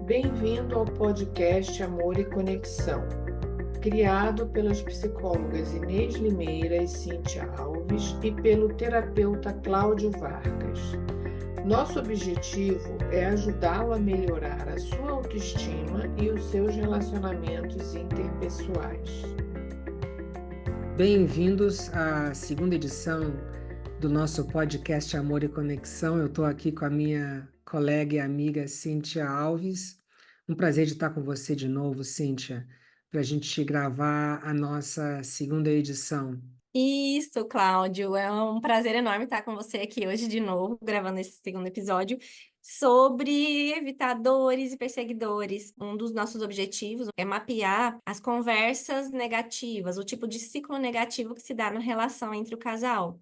Bem-vindo ao podcast Amor e Conexão, criado pelas psicólogas Inês Limeira e Cíntia Alves e pelo terapeuta Cláudio Vargas. Nosso objetivo é ajudá-lo a melhorar a sua autoestima e os seus relacionamentos interpessoais. Bem-vindos à segunda edição do nosso podcast Amor e Conexão. Eu estou aqui com a minha colega e amiga Cíntia Alves. Um prazer de estar com você de novo, Cíntia, para a gente gravar a nossa segunda edição. Isso, Cláudio, é um prazer enorme estar com você aqui hoje de novo, gravando esse segundo episódio sobre evitadores e perseguidores. Um dos nossos objetivos é mapear as conversas negativas, o tipo de ciclo negativo que se dá na relação entre o casal.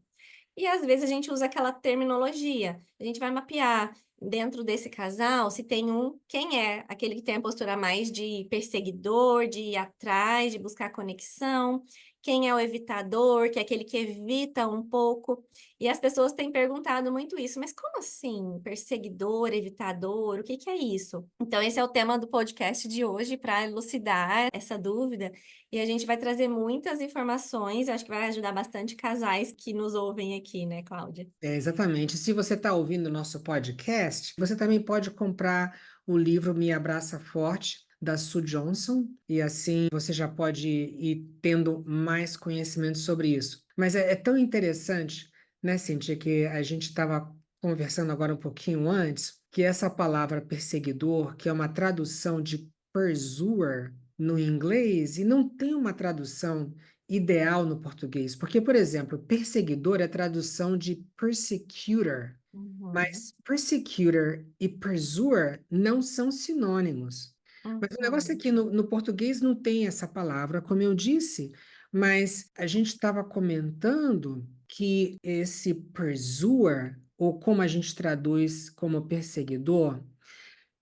E às vezes a gente usa aquela terminologia. A gente vai mapear dentro desse casal se tem quem é aquele que tem a postura mais de perseguidor, de ir atrás, de buscar conexão, quem é o evitador, que é aquele que evita um pouco. E as pessoas têm perguntado muito isso, mas como assim? Perseguidor, evitador, o que que é isso? Então, esse é o tema do podcast de hoje para elucidar essa dúvida. E a gente vai trazer muitas informações, eu acho que vai ajudar bastante casais que nos ouvem aqui, né, Cláudia? Exatamente. Se você está ouvindo o nosso podcast, você também pode comprar o livro Me Abraça Forte, da Sue Johnson, e assim você já pode ir tendo mais conhecimento sobre isso. Mas é tão interessante, né, Cintia, que a gente estava conversando agora um pouquinho antes, que essa palavra perseguidor, que é uma tradução de pursuer no inglês, e não tem uma tradução ideal no português, porque, por exemplo, perseguidor é a tradução de persecutor, mas persecutor e pursuer não são sinônimos. Mas o negócio é que no português não tem essa palavra, como eu disse, mas a gente estava comentando que esse pursuer, ou como a gente traduz como perseguidor,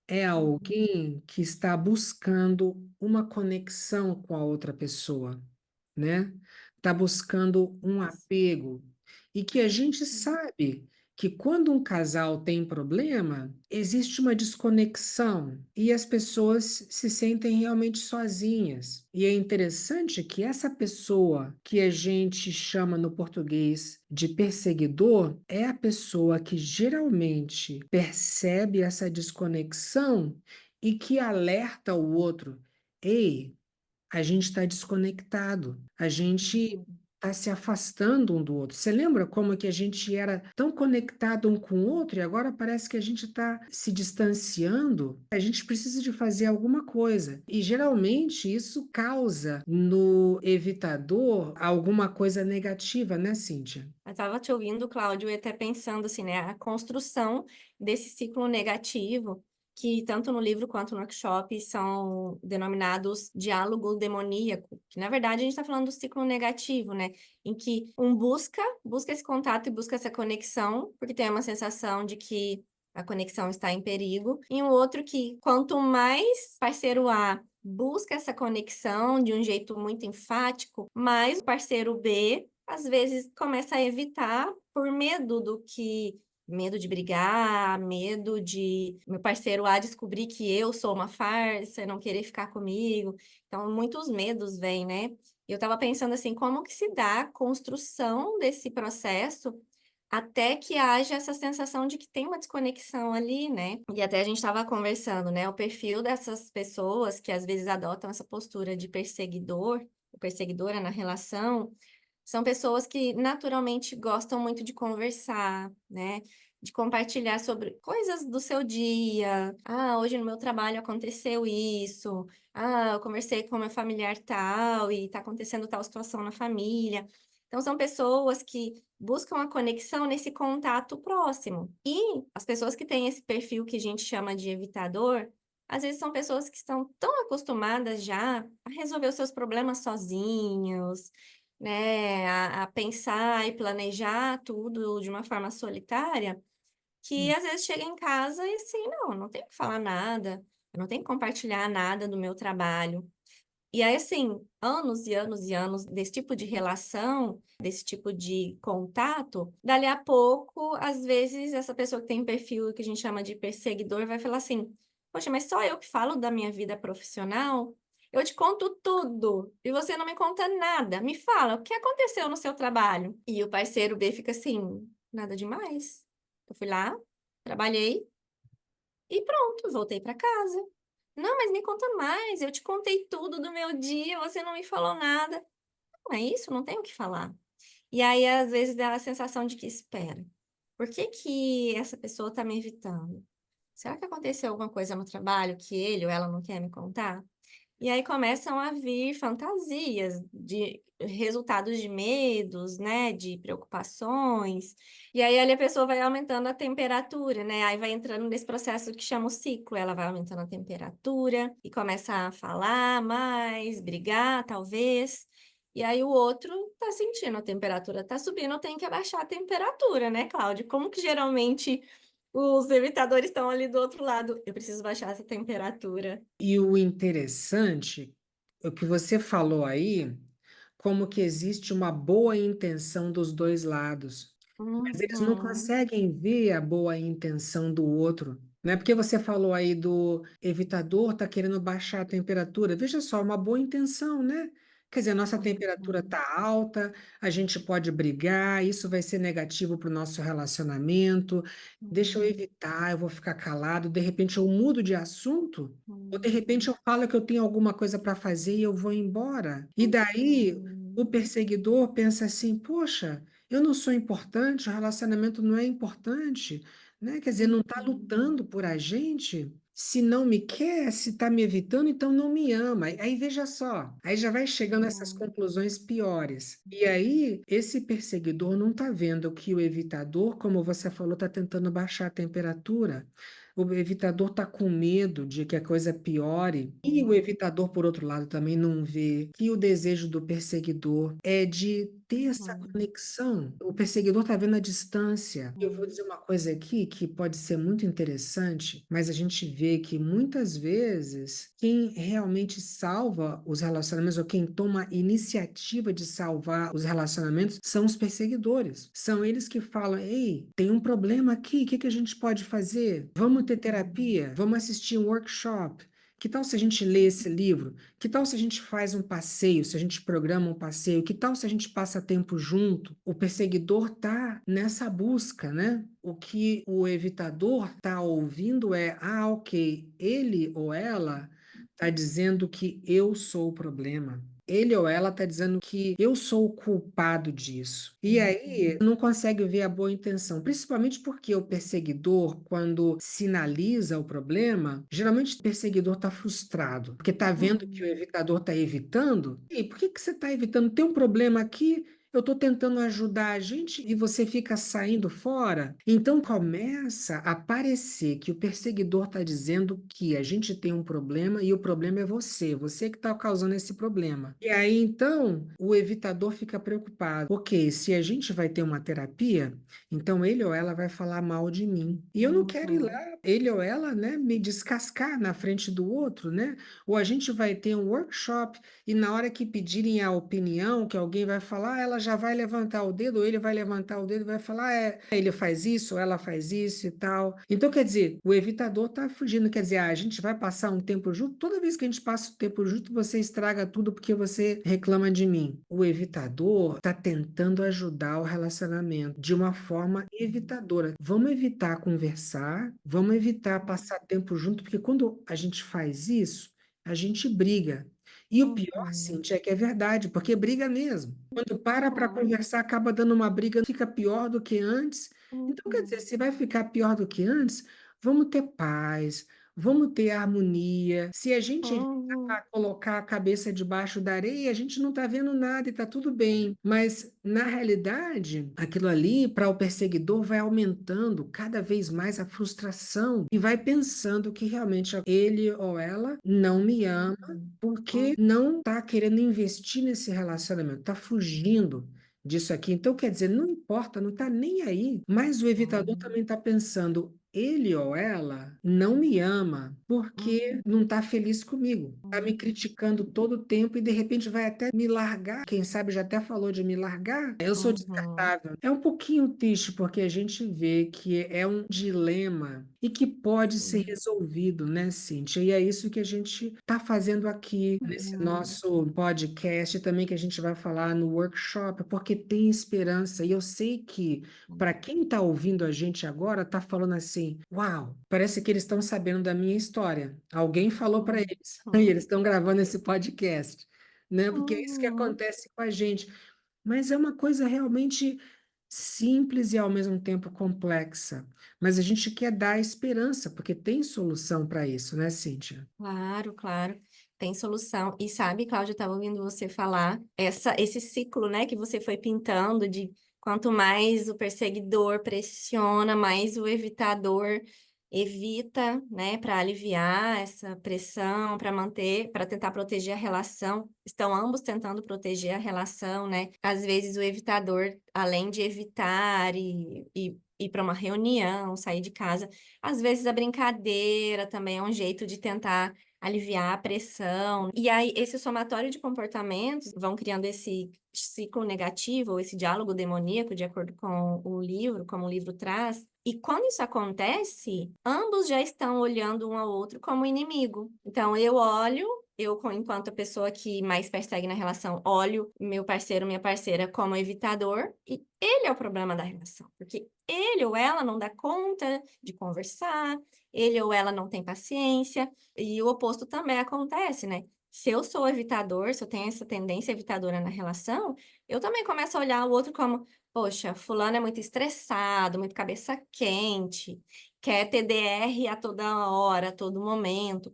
é alguém que está buscando uma conexão com a outra pessoa, né? Está buscando um apego. E que a gente sabe que quando um casal tem problema, existe uma desconexão e as pessoas se sentem realmente sozinhas. E é interessante que essa pessoa que a gente chama no português de perseguidor é a pessoa que geralmente percebe essa desconexão e que alerta o outro. Ei, a gente está desconectado, a gente está se afastando um do outro. Você lembra como que a gente era tão conectado um com o outro e agora parece que a gente está se distanciando? A gente precisa de fazer alguma coisa. E geralmente isso causa no evitador alguma coisa negativa, né, Cíntia? Eu estava te ouvindo, Cláudio, e até pensando assim, né, a construção desse ciclo negativo, que tanto no livro quanto no workshop são denominados diálogo demoníaco, que na verdade a gente está falando do ciclo negativo, né, em que um busca esse contato e busca essa conexão, porque tem uma sensação de que a conexão está em perigo, e um outro que quanto mais parceiro A busca essa conexão de um jeito muito enfático, mais o parceiro B às vezes começa a evitar por medo de brigar, medo de meu parceiro A descobrir que eu sou uma farsa, não querer ficar comigo. Então, muitos medos vêm, né? E eu estava pensando assim, como que se dá a construção desse processo até que haja essa sensação de que tem uma desconexão ali, né? E até a gente estava conversando, né? O perfil dessas pessoas que às vezes adotam essa postura de perseguidor, ou perseguidora na relação, são pessoas que naturalmente gostam muito de conversar, né? De compartilhar sobre coisas do seu dia. Ah, hoje no meu trabalho aconteceu isso. Ah, eu conversei com meu familiar tal e tá acontecendo tal situação na família. Então, são pessoas que buscam a conexão nesse contato próximo. E as pessoas que têm esse perfil que a gente chama de evitador, às vezes são pessoas que estão tão acostumadas já a resolver os seus problemas sozinhos, né, a pensar e planejar tudo de uma forma solitária, que às vezes chega em casa e assim, não tenho que falar nada, eu não tenho que compartilhar nada do meu trabalho. E aí, assim, anos e anos e anos desse tipo de relação, desse tipo de contato, dali a pouco, às vezes, essa pessoa que tem perfil que a gente chama de perseguidor vai falar assim: Poxa, mas só eu que falo da minha vida profissional? Eu te conto tudo e você não me conta nada. Me fala, o que aconteceu no seu trabalho? E o parceiro B fica assim, nada demais. Eu fui lá, trabalhei e pronto, voltei para casa. Não, mas me conta mais. Eu te contei tudo do meu dia, você não me falou nada. Não é isso, não tenho o que falar. E aí, às vezes, dá a sensação de que, espera, por que que essa pessoa está me evitando? Será que aconteceu alguma coisa no trabalho que ele ou ela não quer me contar? E aí começam a vir fantasias de resultados de medos, né, de preocupações. E aí ali a pessoa vai aumentando a temperatura, né? Aí vai entrando nesse processo que chama o ciclo. Ela vai aumentando a temperatura e começa a falar mais, brigar, talvez. E aí o outro tá sentindo a temperatura tá subindo, tem que abaixar a temperatura, né, Cláudia? Como que geralmente os evitadores estão ali do outro lado? Eu preciso baixar essa temperatura. E o interessante, o que você falou aí, como que existe uma boa intenção dos dois lados. Mas eles não Uhum, conseguem ver a boa intenção do outro. Não é porque você falou aí do evitador tá querendo baixar a temperatura. Veja só, uma boa intenção, né? Quer dizer, a nossa temperatura uhum, está alta, a gente pode brigar, isso vai ser negativo para o nosso relacionamento. Deixa eu uhum, evitar, eu vou ficar calado. De repente eu mudo de assunto, ou de repente uhum, eu falo que eu tenho alguma coisa para fazer e eu vou embora. E daí o uhum, perseguidor pensa assim: poxa. Eu não sou importante, o relacionamento não é importante, né? Quer dizer, não está uhum, lutando por a gente. Se não me quer, se está me evitando, então não me ama. Aí veja só, aí já vai chegando a essas uhum, conclusões piores. E aí, esse perseguidor não está vendo que o evitador, como você falou, está tentando baixar a temperatura. O evitador está com medo de que a coisa piore. E o evitador, por outro lado, também não vê que o desejo do perseguidor é de ter essa uhum, conexão. O perseguidor está vendo a distância. Eu vou uhum, dizer uma coisa aqui que pode ser muito interessante, mas a gente vê que muitas vezes quem realmente salva os relacionamentos ou quem toma a iniciativa de salvar os relacionamentos são os perseguidores. São eles que falam: ei, tem um problema aqui, o que que a gente pode fazer? Vamos ter terapia? Vamos assistir um workshop? Que tal se a gente lê esse livro? Que tal se a gente faz um passeio, se a gente programa um passeio? Que tal se a gente passa tempo junto? O perseguidor está nessa busca, né? O que o evitador está ouvindo é: ah, ok, ele ou ela está dizendo que eu sou o problema. Ele ou ela está dizendo que eu sou o culpado disso. E aí não consegue ver a boa intenção, principalmente porque o perseguidor, quando sinaliza o problema, geralmente o perseguidor está frustrado, porque está vendo que o uhum, evitador está evitando. E por que que você está evitando? Tem um problema aqui. Eu estou tentando ajudar a gente e você fica saindo fora. Então começa a parecer que o perseguidor está dizendo que a gente tem um problema e o problema é você que está causando esse problema. E aí então o evitador fica preocupado. Ok, se a gente vai ter uma terapia, então ele ou ela vai falar mal de mim. E eu não quero ir lá, uhum, ele ou ela, né, me descascar na frente do outro, né? Ou a gente vai ter um workshop e na hora que pedirem a opinião, que alguém vai falar, ela já vai levantar o dedo, ou ele vai levantar o dedo e vai falar: ele faz isso, ela faz isso e tal. Então, quer dizer, o evitador está fugindo, quer dizer, a gente vai passar um tempo junto, toda vez que a gente passa o tempo junto, você estraga tudo porque você reclama de mim. O evitador está tentando ajudar o relacionamento de uma forma evitadora. Vamos evitar conversar, vamos evitar passar tempo junto, porque quando a gente faz isso, a gente briga. E o pior, uhum, Cintia, é que é verdade, porque briga mesmo. Quando para uhum, conversar, acaba dando uma briga, fica pior do que antes. Então, quer dizer, uhum, se vai ficar pior do que antes, vamos ter paz, vamos ter harmonia. Se a gente evitar uhum, colocar a cabeça debaixo da areia, a gente não está vendo nada e está tudo bem. Mas, na realidade, aquilo ali, para o perseguidor, vai aumentando cada vez mais a frustração e vai pensando que realmente ele ou ela não me ama uhum, porque uhum, não está querendo investir nesse relacionamento, está fugindo disso aqui. Então, quer dizer, não importa, não está nem aí. Mas o evitador uhum, também está pensando: ele ou ela não me ama porque Uhum. não está feliz comigo, está me Uhum. criticando todo o tempo e de repente vai até me largar. Quem sabe já até falou de me largar. Eu sou Uhum. descartável. É um pouquinho triste porque a gente vê que é um dilema e que pode ser Sim. resolvido, né, Cíntia? E é isso que a gente está fazendo aqui nesse Uhum. nosso podcast, e também que a gente vai falar no workshop, porque tem esperança. E eu sei que para quem está ouvindo a gente agora, está falando assim: uau, parece que eles estão sabendo da minha história. Alguém falou para eles, e Uhum. eles estão gravando esse podcast, né? Porque é isso que Uhum. acontece com a gente. Mas é uma coisa realmente simples e ao mesmo tempo complexa. Mas a gente quer dar esperança, porque tem solução para isso, né, Cíntia? Claro, claro, tem solução. E sabe, Cláudia, eu estava ouvindo você falar esse ciclo, né, que você foi pintando de quanto mais o perseguidor pressiona, mais o evitador evita, né, para aliviar essa pressão, para manter, para tentar proteger a relação. Estão ambos tentando proteger a relação, né? Às vezes o evitador, além de evitar e ir para uma reunião, sair de casa, às vezes a brincadeira também é um jeito de tentar aliviar a pressão. E aí, esse somatório de comportamentos vão criando esse ciclo negativo, ou esse diálogo demoníaco, de acordo com o livro, como o livro traz. E quando isso acontece, ambos já estão olhando um ao outro como inimigo. Então, enquanto a pessoa que mais persegue na relação, olho meu parceiro, minha parceira como evitador, e ele é o problema da relação, porque ele ou ela não dá conta de conversar, ele ou ela não tem paciência, e o oposto também acontece, né? Se eu sou evitador, se eu tenho essa tendência evitadora na relação, eu também começo a olhar o outro como, poxa, fulano é muito estressado, muito cabeça quente, quer TDR a toda hora, a todo momento.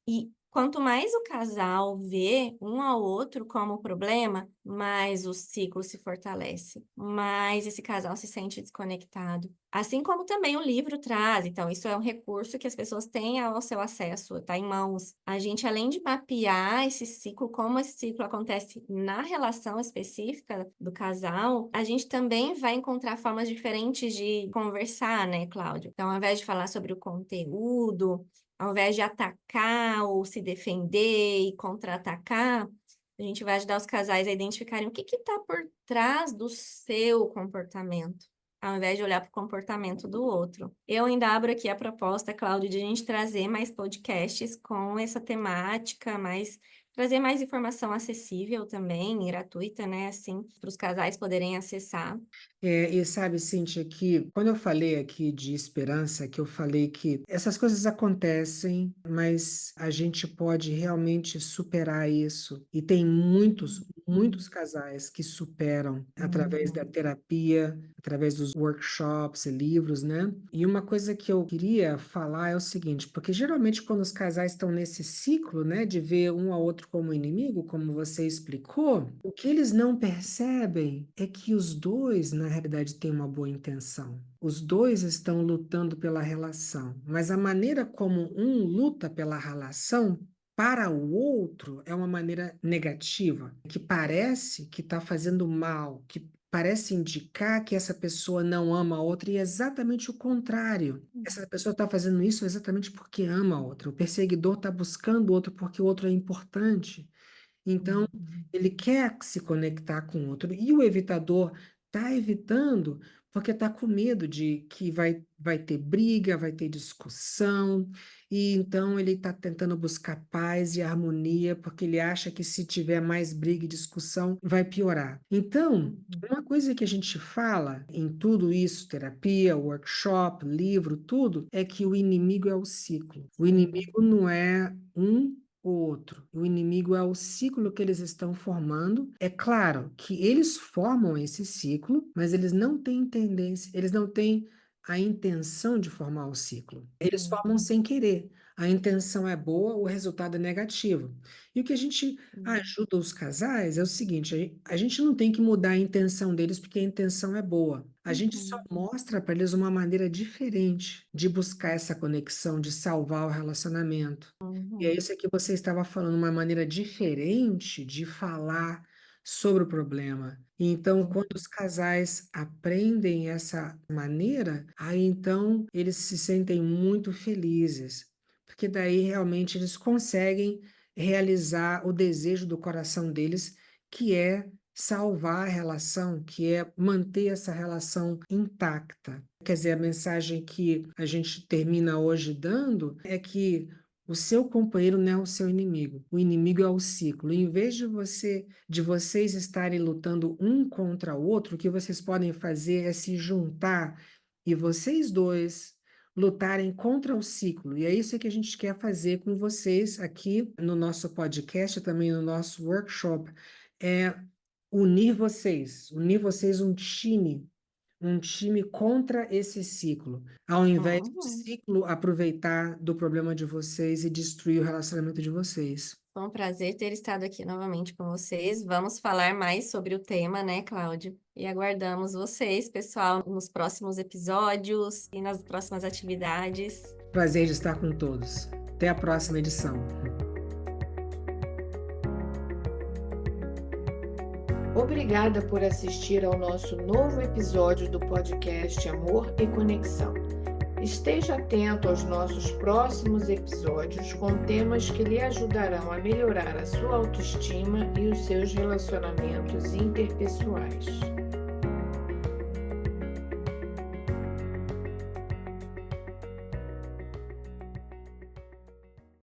E quanto mais o casal vê um ao outro como problema, mais o ciclo se fortalece, mais esse casal se sente desconectado. Assim como também o livro traz. Então, isso é um recurso que as pessoas têm ao seu acesso, está em mãos. A gente, além de mapear esse ciclo, como esse ciclo acontece na relação específica do casal, a gente também vai encontrar formas diferentes de conversar, né, Cláudio? Então, ao invés de falar sobre o conteúdo, ao invés de atacar ou se defender e contra-atacar, a gente vai ajudar os casais a identificarem o que está por trás do seu comportamento, ao invés de olhar para o comportamento do outro. Eu ainda abro aqui a proposta, Cláudio, de a gente trazer mais podcasts com essa temática, trazer mais informação acessível também, gratuita, né? Assim, para os casais poderem acessar. E sabe, Cíntia, que quando eu falei aqui de esperança, que eu falei que essas coisas acontecem, mas a gente pode realmente superar isso. E tem muitos casais que superam através da terapia, através dos workshops e livros, né? E uma coisa que eu queria falar é o seguinte, porque geralmente quando os casais estão nesse ciclo, né, de ver um ao outro como inimigo, como você explicou, o que eles não percebem é que os dois, na realidade, têm uma boa intenção. Os dois estão lutando pela relação, mas a maneira como um luta pela relação para o outro é uma maneira negativa, que parece que está fazendo mal, que parece indicar que essa pessoa não ama a outra, e é exatamente o contrário. Essa pessoa está fazendo isso exatamente porque ama a outra. O perseguidor está buscando o outro porque o outro é importante. Então, ele quer se conectar com o outro. E o evitador está evitando porque está com medo de que vai ter briga, vai ter discussão. E então ele está tentando buscar paz e harmonia, porque ele acha que se tiver mais briga e discussão, vai piorar. Então, uma coisa que a gente fala em tudo isso, terapia, workshop, livro, tudo, é que o inimigo é o ciclo. O inimigo não é o outro. O inimigo é o ciclo que eles estão formando. É claro que eles formam esse ciclo, mas eles não têm tendência, eles não têm a intenção de formar o ciclo. Eles formam sem querer. A intenção é boa, o resultado é negativo. E o que a gente ajuda os casais é o seguinte: a gente não tem que mudar a intenção deles porque a intenção é boa. A gente só mostra para eles uma maneira diferente de buscar essa conexão, de salvar o relacionamento. E é isso que você estava falando, uma maneira diferente de falar sobre o problema. Então, quando os casais aprendem essa maneira, aí então eles se sentem muito felizes, porque daí realmente eles conseguem realizar o desejo do coração deles, que é salvar a relação, que é manter essa relação intacta. Quer dizer, a mensagem que a gente termina hoje dando é que o seu companheiro não é o seu inimigo. O inimigo é o ciclo. Em vez de vocês estarem lutando um contra o outro, o que vocês podem fazer é se juntar e vocês dois lutarem contra o ciclo. E é isso que a gente quer fazer com vocês aqui no nosso podcast, também no nosso workshop, é unir vocês um time contra esse ciclo, ao invés do Uhum. ciclo aproveitar do problema de vocês e destruir o relacionamento de vocês. Foi um prazer ter estado aqui novamente com vocês. Vamos falar mais sobre o tema, né, Cláudio? E aguardamos vocês, pessoal, nos próximos episódios e nas próximas atividades. Prazer de estar com todos. Até a próxima edição. Obrigada por assistir ao nosso novo episódio do podcast Amor e Conexão. Esteja atento aos nossos próximos episódios com temas que lhe ajudarão a melhorar a sua autoestima e os seus relacionamentos interpessoais.